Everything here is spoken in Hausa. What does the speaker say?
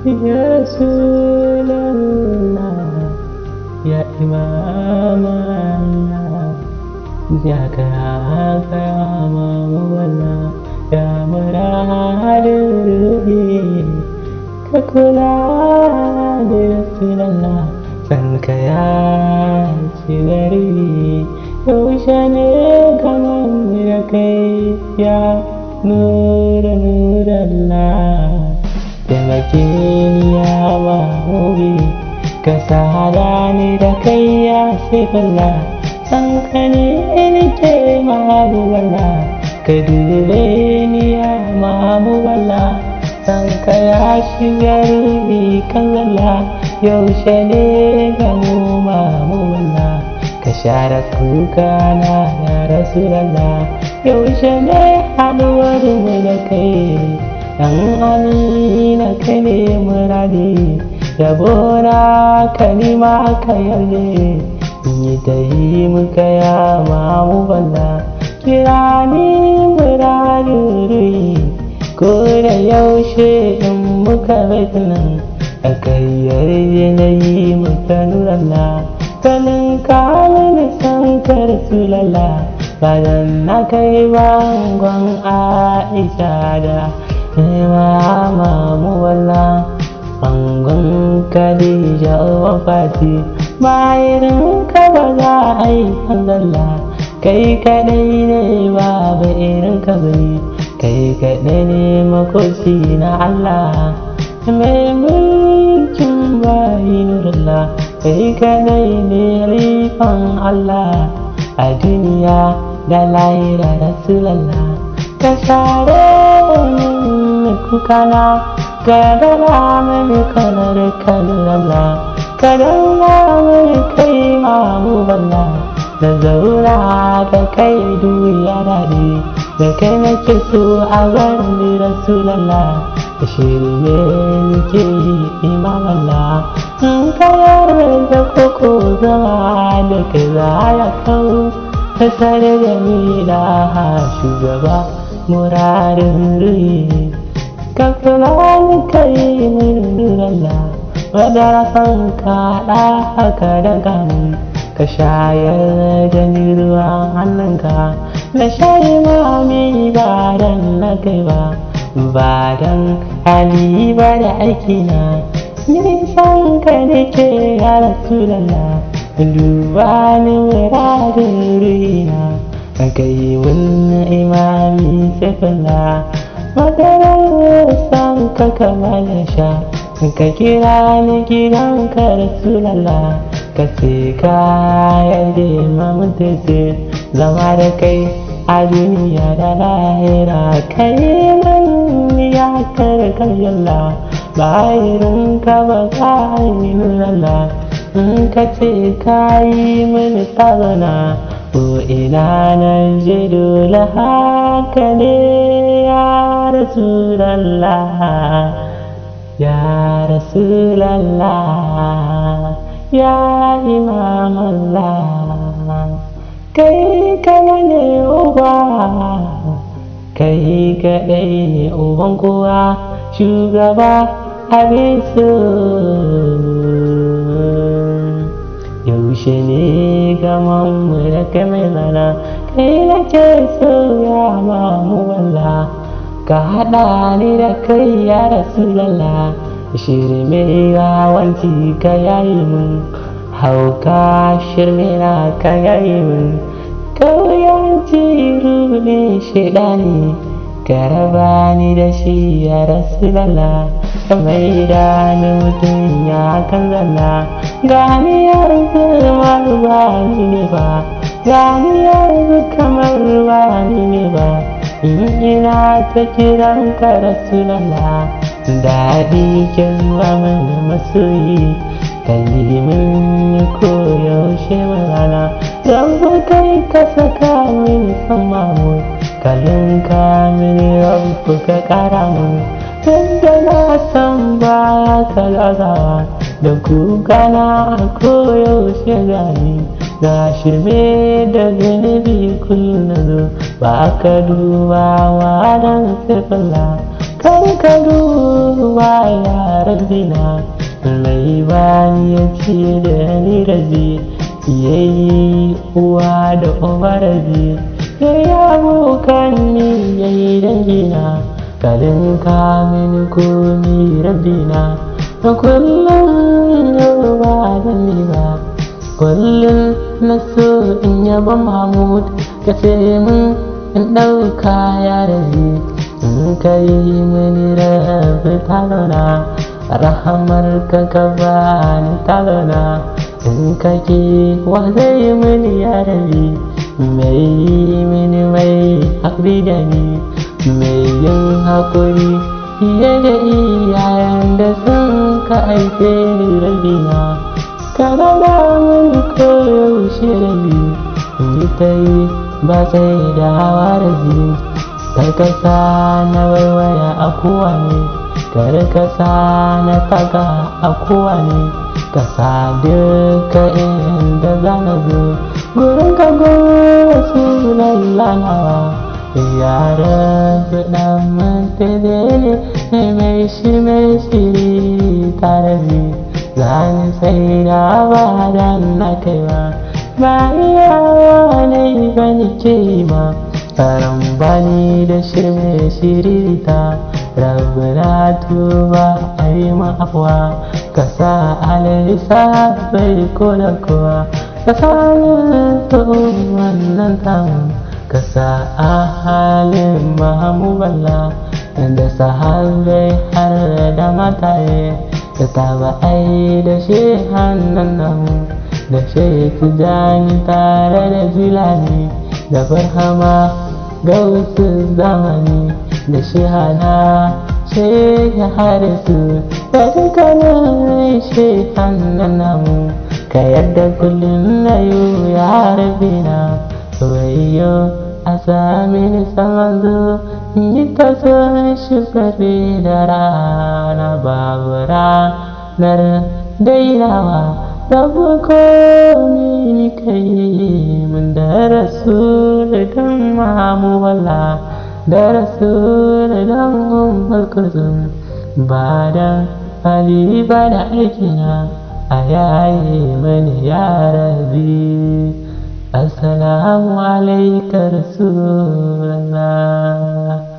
ya Rasulallah, ya Imam Allah, ya Imamu Allah, ya muradin ruhi, ka kula da Rasulallah, san ka ya ci gari. Yaushe ne gaman da kai ya Nurallah, taimake ni ya Mahmudi, ka sada ni da kai ya Saifullah, san ka ne nake Mahmudallah, ka dube ni ya Mahmudallah, san ka ya shiga ruhi kallala. Yaushe ne gamu Mahmudallah, ka share kukana ya Rasulallah, yaushe ne haɗuwar mu da kai, dan amina kai ne muradi, yabona kalima ka yarda, yi ta yi muka ya Mahmudallah, kira ni muradin ko da yaushe in muka nan, a kai yarda na yi muka Nurallah, sanin kamun san ka Rasulallah, bayan na kai bangon Aisha da Mahmudallah, bangon Khadija wafati, bayan ka ba za a yi Allah, kai kaɗai ne babu irin ka bai, kai kaɗai ne makoci na Allah, mai mulkin bayi Nurallah, kai kaɗai ne rifan Allah a duniya da lahira Rasulallah, ka share min kukana, ka dara mini kanar Nurallah, ka dara mini kai Mahmudallah, na zauna da kai duniya daɗi, da kai nake so a gani Rasulallah, da shirye nake Imam Allah, in kayar da koko zama da kai za ya kawo, ta tare da ni da shugaba muradin ruhi, ka kula ni kai min Nurallah, wadda san ka da haka da gamu, ka shayar da ni ruwan hannunka, na shayi mami ba dan na kai ba, ba dan hali ba da aikina, nisan ka nake ya Rasulallah, duba ni muradin ruhina, ka yi wani imami Saifullah, madarar san ka kamar sha, ka kira ni gidanka Rasulallah, ka ce ka yarda mamutse zama da kai a duniya da lahira, ka yi mani ya karkar yalla, bayan ka ba ka yi Nurallah, in ka ce ka yi mini tsarona, ko ina na je dole haka ne ya Rasulallah, ya Rasulallah, ya Imam Allah, kai kaɗai ne uba, kai kaɗai ne uban kowa, shugaba abin so, yaushe ne gaman mu da kai mai mana, kai nake so ya Mahmudallah, ka haɗa ni da kai ya Rasulallah, shirme yawanci ka yayi mun, hauka shirme na ka yayi mun, kauyanci rubin shaidani, ka raba ni da shi ya Rasulallah, ka maida ni mutum ya kan zalla, gani yanzu kamar ba ni ne ba, gani yanzu kamar ba ni ne ba, in ina ta kiran ka Rasulallah, daɗi ke zuwa mana masoyi, ka yi min koyaushe rana, rabu kai ka saka min san Mahmud, ka linka mini rabu ka ƙara min, tunda na san ba ka gazawa, da kuka na koyaushe gani, ga shirme da zunubi kullum na zo, ba ka dubawa don Saifullah, kan ka duba ya rabbina mai bani ya ce da ni rabi yayi uwa da uba rabi yayi abokan ni yayi dangina kalin ka mini komi rabbina kullum yau ba zan yi ba kullum na so in yaba Mahmud ka ce min in ɗauka ya rabi in ka yi mini rabi talona rahamar ka bani talona in ka ki wa zai mini ya rabi mai yi mini mai haƙuri da ni mai yin haƙuri fiye da iyayen da sun ka haife ni rabina ka raba mini koyaushe rabi yi ta yi ba sai da hawa rabi karkasa na waiwaya a kowane karkasa na taga a kowane kasa duka inda zana zo gurin ka gowa su lallanawa yaran ɗan mantade ne mai shiri tare ne zani sai da ba dan na kaiwa ba iyawa ne bani ke ma karan bani da shirita rabu na tuba a yi ma'afuwa ka sa alalisa bai koda kowa ka sa wannan tamu kasa a halin mahamuballa da sahabai har da mataye da taba ai da shi hannun namu da shi tijani tare da zilani da farhama ga wasu zamani da shi hana shi ya harisu da dukkanin shi hannun namu ka yadda kullum na yi ya rabina wayo a sami saman zo yi ta son shugari da rana babu ranar dainawa rabu komi kai mun da rasul dan mamuwala da rasul dan mulkuzum ba dan hali ba da aikina a yayi mani ya rabi. Assalamu alaikum Rasulullah.